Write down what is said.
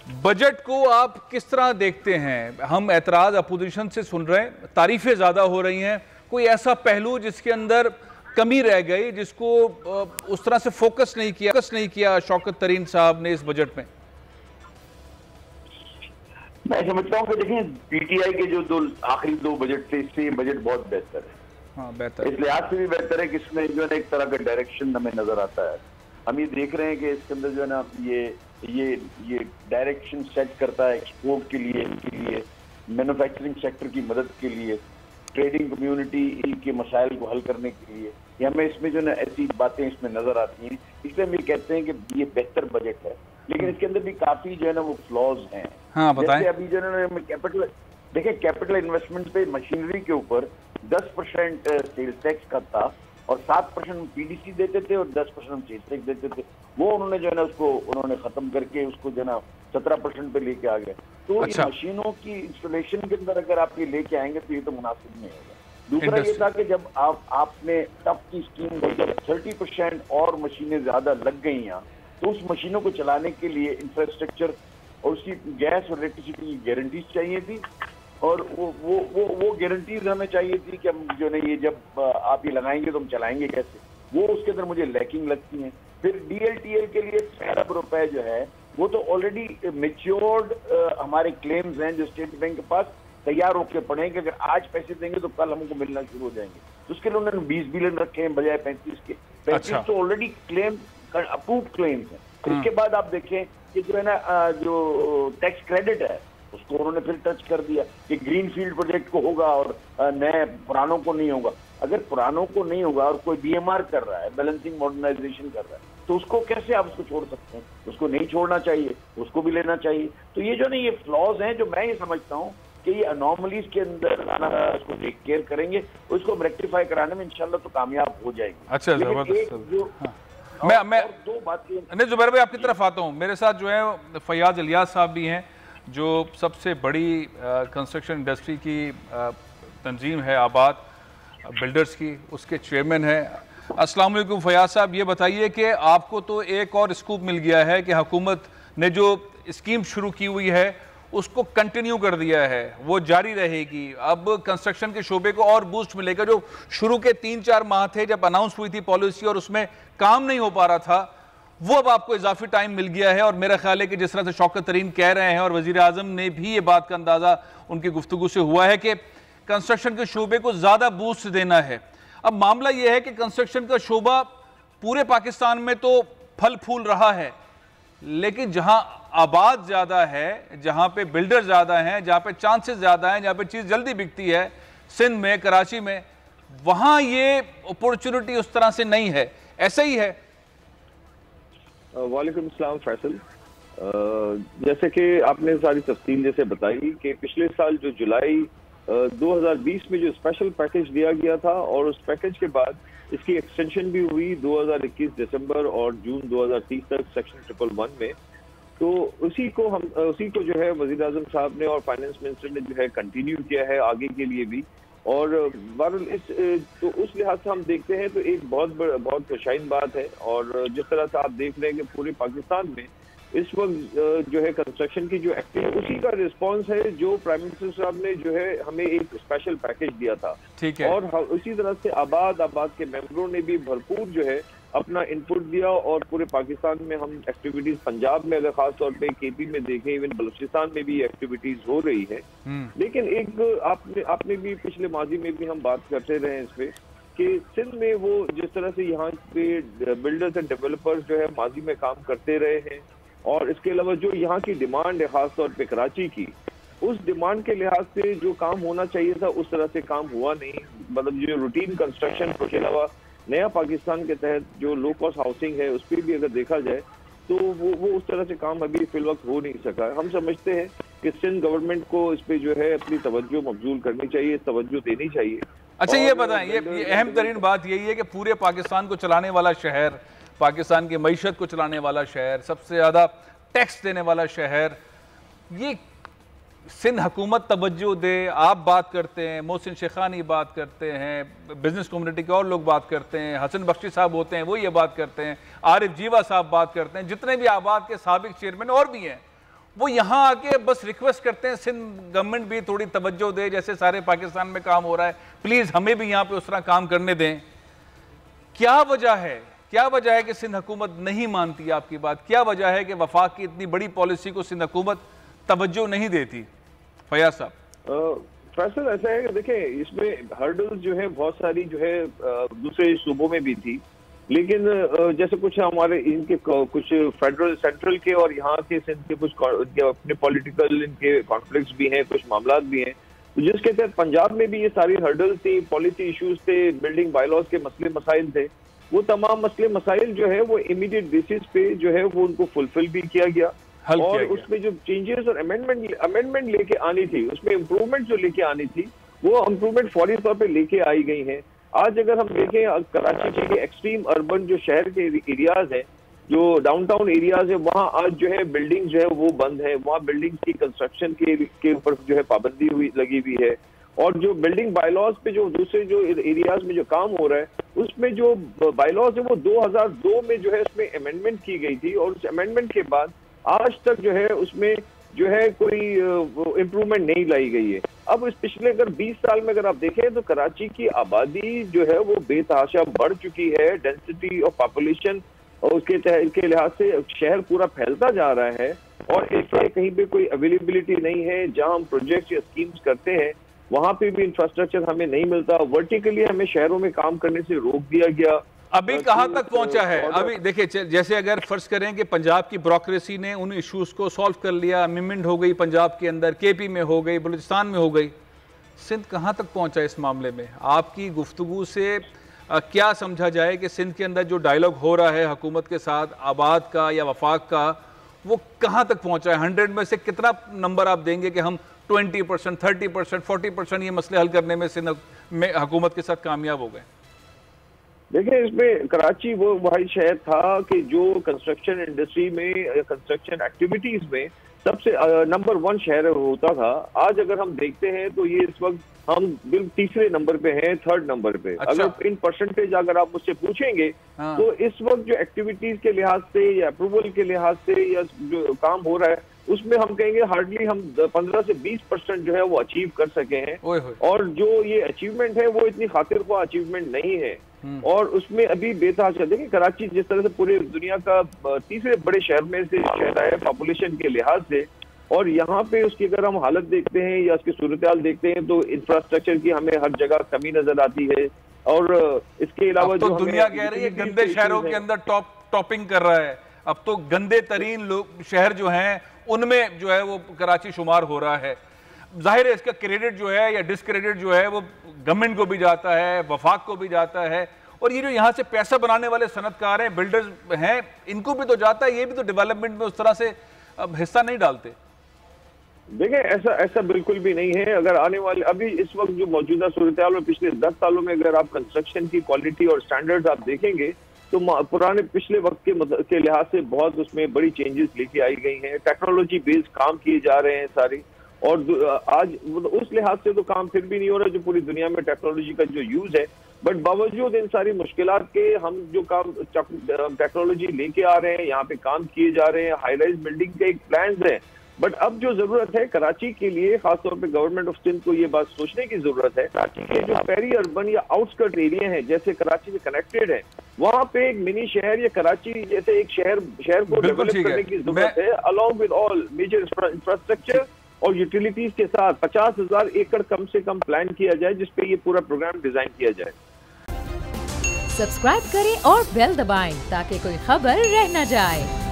Budget को आप किस तरह देखते हैं? हम एतराज़ अपोजिशन से सुन रहे हैं, तारीफें ज़्यादा हो रही हैं, कोई ऐसा पहलू जिसके अंदर कमी रह गई, जिसको उस तरह से फोकस नहीं किया शौकत तरीन साहब ने इस बजट में? मैं समझता हूँ कि देखें, पीटीआई के जो आखिरी दो बजट थे, इससे ये बजट बहुत बेहतर है। हाँ, बेहतर, इस लिहाज से भी बेहतर है कि इसमें जो है ना एक तरह का डायरेक्शन हमें नजर आता है। हम ये देख रहे हैं कि इसके अंदर जो है ना ये डायरेक्शन सेट करता है एक्सपोर्ट के लिए, मैन्युफैक्चरिंग सेक्टर की मदद के लिए, ट्रेडिंग कम्युनिटी के मसाइल को हल करने के लिए। ये हमें इसमें जो है ना ऐसी बातें इसमें नजर आती हैं, इसलिए हम ये कहते हैं कि ये बेहतर बजट है। लेकिन इसके अंदर भी काफी जो है ना वो फ्लॉज हैं। हाँ, बताएं। जैसे अभी जो है ना कैपिटल, देखिए कैपिटल इन्वेस्टमेंट पे मशीनरी के ऊपर 10% सेल्स टैक्स का था और 7% पीडीसी देते थे और 10% सेल्स टैक्स देते थे। वो उन्होंने जो है ना उसको उन्होंने खत्म करके उसको जो है ना 17% पे लेके आ गए। तो अच्छा। ये मशीनों की इंस्टॉलेशन के अंदर अगर आप ये लेके आएंगे तो ये तो मुनासिब नहीं होगा। दूसरा ये था कि जब आपने टफ की स्कीम 30% और मशीनें ज्यादा लग गई यहाँ, तो उस मशीनों को चलाने के लिए इंफ्रास्ट्रक्चर और उसकी गैस और इलेक्ट्रिसिटी की गारंटीज चाहिए थी और वो गारंटीज हमें चाहिए थी कि हम जो है ये जब आप ये लगाएंगे तो हम चलाएंगे कैसे, वो उसके अंदर मुझे लैकिंग लगती है। फिर डीएलटीएल के लिए 6 अरब रुपए जो है वो तो ऑलरेडी मेच्योर्ड हमारे क्लेम्स हैं जो स्टेट बैंक के पास तैयार होकर पड़े हैं कि अगर आज पैसे देंगे तो कल हमको मिलना शुरू हो जाएंगे। तो उसके लिए उन्होंने 20 बिलियन रखे हैं बजाय 35 के। 35 तो ऑलरेडी क्लेम अप्रूव्ड क्लेम्स हैं। इसके बाद आप देखें कि जो है ना जो टैक्स क्रेडिट है उसको उन्होंने फिर टच कर दिया कि ग्रीन फील्ड प्रोजेक्ट को होगा और नए पुरानों को नहीं होगा। अगर पुरानों को नहीं होगा और कोई बीएमआर कर रहा है, बैलेंसिंग मॉडर्नाइजेशन कर रहा है, तो उसको कैसे आप उसको छोड़ सकते हैं? उसको नहीं छोड़ना चाहिए, उसको भी लेना चाहिए। तो ये जो ना ये फ्लॉज हैं जो मैं ये समझता हूँ कि ये अनोमलीज के अंदर उसको टेक केयर करेंगे, उसको रेक्टिफाई कराने में इंशाल्लाह तो कामयाब हो जाएंगे। अच्छा, जबरदस्त। मैं दो बातें नहीं, जुबैर भाई आपकी तरफ आता हूँ। मेरे साथ जो है फयाज इलियास साहब भी हैं, जो सबसे बड़ी कंस्ट्रक्शन इंडस्ट्री की तंजीम है आबाद बिल्डर्स की, उसके चेयरमैन हैं। अस्सलाम वालेकुम फयाज साहब, ये बताइए कि आपको तो एक और स्कूप मिल गया है कि हुकूमत ने जो स्कीम शुरू की हुई है उसको कंटिन्यू कर दिया है, वो जारी रहेगी। अब कंस्ट्रक्शन के शोबे को और बूस्ट मिलेगा। जो शुरू के 3-4 माह थे जब अनाउंस हुई थी पॉलिसी और उसमें काम नहीं हो पा रहा था, वो अब आपको इजाफी टाइम मिल गया है। और मेरा ख्याल है कि जिस तरह से शौकत तरीन कह रहे हैं और वजीर आजम ने भी ये बात का अंदाजा उनकी गुफ्तगू से हुआ है कि कंस्ट्रक्शन के शोबे को ज्यादा बूस्ट देना है। अब मामला यह है कि कंस्ट्रक्शन का शोबा पूरे पाकिस्तान में तो फल फूल रहा है, लेकिन जहां आबाद ज्यादा है, जहां पे बिल्डर ज्यादा हैं, जहां पे चांसेस ज्यादा हैं, जहां पे चीज जल्दी बिकती है, सिंध में, कराची में, वहां ये अपॉर्चुनिटी उस तरह से नहीं है। ऐसा ही है? वालेकुम सलाम फैसल। जैसे कि आपने सारी तफसील जैसे बताई कि पिछले साल जो जुलाई 2020 में जो स्पेशल पैकेज दिया गया था और उस पैकेज के बाद इसकी एक्सटेंशन भी हुई 2021 दिसंबर और जून 2030 तक सेक्शन 111 में। तो उसी को जो है वजीर आजम साहब ने और फाइनेंस मिनिस्टर ने जो है कंटिन्यू किया है आगे के लिए भी। और बहरहाल तो उस लिहाज से हम देखते हैं तो एक बहुत खुशाइन बात है। और जिस तरह से आप देख रहे हैं कि पूरे पाकिस्तान में इस वक्त जो है कंस्ट्रक्शन की जो एक्टिविटी, उसी का रिस्पांस है जो प्राइम मिनिस्टर साहब ने जो है हमें एक स्पेशल पैकेज दिया था। ठीक है। और उसी तरह से आबाद के मेंबरों ने भी भरपूर जो है अपना इनपुट दिया और पूरे पाकिस्तान में हम एक्टिविटीज, पंजाब में अगर खास तौर पे केपी में देखें, इवन बलूचिस्तान में भी एक्टिविटीज हो रही है। लेकिन एक आपने भी पिछले माजी में भी हम बात करते रहे इस पे कि सिंध में वो जिस तरह से यहाँ पे बिल्डर्स एंड डेवलपर्स जो है माजी में काम करते रहे हैं और इसके अलावा जो यहाँ की डिमांड है खासतौर पे कराची की, उस डिमांड के लिहाज से जो काम होना चाहिए था उस तरह से काम हुआ नहीं। मतलब जो रूटीन कंस्ट्रक्शन के अलावा नया पाकिस्तान के तहत जो लो कॉस्ट हाउसिंग है उस पर भी अगर देखा जाए तो वो उस तरह से काम अभी फिल वक्त हो नहीं सका। हम समझते हैं कि सिंध गवर्नमेंट को इस पे जो है अपनी तवज्जो मबजूल करनी चाहिए, तवज्जो देनी चाहिए। अच्छा, ये बताएं, ये अहम तरीन बात यही है कि पूरे पाकिस्तान को चलाने वाला शहर, पाकिस्तान की मईशत को चलाने वाला शहर, सबसे ज़्यादा टैक्स देने वाला शहर, ये सिंध हुकूमत तवज्जो दे। आप बात करते हैं, मोहसिन शेखानी बात करते हैं, बिजनेस कम्युनिटी के और लोग बात करते हैं, हसन बख्शी साहब होते हैं वो ये बात करते हैं, आरिफ जीवा साहब बात करते हैं, जितने भी आबाद के साबिक चेयरमैन और भी हैं, वो यहाँ आके बस रिक्वेस्ट करते हैं सिंध गवर्नमेंट भी थोड़ी तवज्जो दे, जैसे सारे पाकिस्तान में काम हो रहा है, प्लीज हमें भी यहाँ पे उस तरह काम करने दें। क्या वजह है, क्या वजह है कि सिंध हुकूमत नहीं मानती आपकी बात? क्या वजह है कि वफाक की इतनी बड़ी पॉलिसी को सिंध हुकूमत तवज्जो नहीं देती? फयाज साहब। फैसल ऐसा है कि देखिए इसमें हर्डल्स जो है बहुत सारी जो है दूसरे सूबों में भी थी, लेकिन जैसे कुछ हमारे इनके कुछ फेडरल सेंट्रल के और यहाँ के सिंध के कुछ अपने पॉलिटिकल इनके कॉन्फ्लिक्ट्स भी हैं, कुछ मामला भी हैं, तो जिसके तहत पंजाब में भी ये सारी हर्डल्स थी, पॉलिसी इश्यूज थे, बिल्डिंग बायलॉज के मसले मसाइल थे। वो तमाम मसले मसाइल जो है वो इमीडिएट बेसिस पे जो है वो उनको फुलफिल भी किया गया, और उसमें जो चेंजेस और अमेंडमेंट लेके आनी थी, उसमें इम्प्रूवमेंट जो लेके आनी थी, वो इम्प्रूवमेंट फौरी तौर पे लेके आई गई हैं। आज अगर हम देखें कराची के एक्सट्रीम अर्बन जो शहर के एरियाज हैं, जो डाउनटाउन एरियाज है, वहाँ आज जो है बिल्डिंग जो है वो बंद है, वहाँ बिल्डिंग की कंस्ट्रक्शन के ऊपर जो है पाबंदी लगी हुई है, और जो बिल्डिंग बायलॉज पे जो दूसरे जो एरियाज में जो काम हो रहा है, उसमें जो बायलॉज है वो 2002 में जो है उसमें अमेंडमेंट की गई थी, और उस अमेंडमेंट के बाद आज तक जो है उसमें जो है कोई इम्प्रूवमेंट नहीं लाई गई है। अब इस पिछले अगर 20 साल में अगर आप देखें तो कराची की आबादी जो है वो बेतहाशा बढ़ चुकी है, डेंसिटी ऑफ पॉपुलेशन और उसके लिहाज से शहर पूरा फैलता जा रहा है, और इसलिए कहीं पे कोई अवेलेबिलिटी नहीं है। जहां हम प्रोजेक्ट्स या स्कीम्स करते हैं वहां पे भी इंफ्रास्ट्रक्चर हमें नहीं मिलता, वर्टिकली हमें शहरों में काम करने से रोक दिया गया। अभी कहां तक पहुंचा है? अभी देखिए, जैसे अगर फर्ज करें कि पंजाब की ब्यूरोक्रेसी ने उन इश्यूज को सॉल्व कर लिया, अमेंडमेंट हो गई पंजाब के अंदर, केपी में हो गई, बलूचिस्तान में हो गई, सिंध कहां तक पहुंचा इस मामले में? आपकी गुफ्तगू से क्या समझा जाए कि सिंध के अंदर जो डायलॉग हो रहा है हुकूमत के साथ, आबाद का या वफाक का, वो कहां तक पहुंचा है? 100 में से कितना नंबर आप देंगे कि हम 20%, 30%, 40% ये मसले हल करने में सिंध में हुकूमत के साथ कामयाब हो गए? देखिए, इसमें कराची वो वही शहर था कि जो कंस्ट्रक्शन इंडस्ट्री में, कंस्ट्रक्शन एक्टिविटीज में सबसे नंबर 1 शहर होता था। आज अगर हम देखते हैं तो ये इस वक्त हम बिल्कुल तीसरे नंबर पे हैं, 3rd नंबर पे। अच्छा। अगर इन परसेंटेज अगर आप मुझसे पूछेंगे तो इस वक्त जो एक्टिविटीज के लिहाज से या अप्रूवल के लिहाज से या जो काम हो रहा है उसमें हम कहेंगे हार्डली हम 15 से 20% जो है वो अचीव कर सके हैं, और जो ये अचीवमेंट है वो इतनी खातिर ख्वाह अचीवमेंट नहीं है, और उसमें अभी बेतहाशा। देखिए, कराची जिस तरह से पूरे दुनिया का तीसरे बड़े शहर में से शहर है पॉपुलेशन के लिहाज से, और यहाँ पे उसकी अगर हम हालत देखते हैं या उसकी सूरत-ए-हाल देखते हैं तो इंफ्रास्ट्रक्चर की हमें हर जगह कमी नजर आती है। और इसके अलावा तो दुनिया कह रही है गंदे शहरों के अंदर टॉपिंग कर रहा है, अब तो गंदे तरीन लोग शहर जो हैं उनमें जो है वो कराची शुमार हो रहा है। जाहिर है इसका क्रेडिट जो है या डिसक्रेडिट जो है वो गवर्नमेंट को भी जाता है, वफाक को भी जाता है, और ये जो यहाँ से पैसा बनाने वाले सनतकार हैं, बिल्डर्स हैं, इनको भी तो जाता है। ये भी तो डेवलपमेंट में उस तरह से अब हिस्सा नहीं डालते। देखिए, ऐसा बिल्कुल भी नहीं है। अगर आने वाले अभी इस वक्त जो मौजूदा सूरत-ए-हाल में पिछले 10 सालों में अगर आप कंस्ट्रक्शन की क्वालिटी और स्टैंडर्ड्स आप देखेंगे तो पुराने पिछले वक्त के लिहाज से बहुत उसमें बड़ी चेंजेस लेके आई गई हैं। टेक्नोलॉजी बेस्ड काम किए जा रहे हैं सारी, और आज उस लिहाज से तो काम फिर भी नहीं हो रहा जो पूरी दुनिया में टेक्नोलॉजी का जो यूज है। बट बावजूद इन सारी मुश्किलात के हम जो काम टेक्नोलॉजी लेके आ रहे हैं, यहाँ पे काम किए जा रहे हैं, हाई राइज बिल्डिंग के एक प्लान है। बट अब जो जरूरत है कराची के लिए, खासतौर पे गवर्नमेंट ऑफ सिंध को ये बात सोचने की जरूरत है, कराची के जो पेरी अर्बन या आउटस्कर्ट एरिया हैं जैसे कराची से कनेक्टेड है, वहाँ पे एक मिनी शहर या कराची जैसे एक शहर को डेवलप करने की जरूरत है, along with all major infrastructure और यूटिलिटीज के साथ 50,000 एकड़ कम से कम प्लान किया जाए जिसपे ये पूरा प्रोग्राम डिजाइन किया जाए। सब्सक्राइब करें और बेल दबाएं ताकि कोई खबर रह न जाए।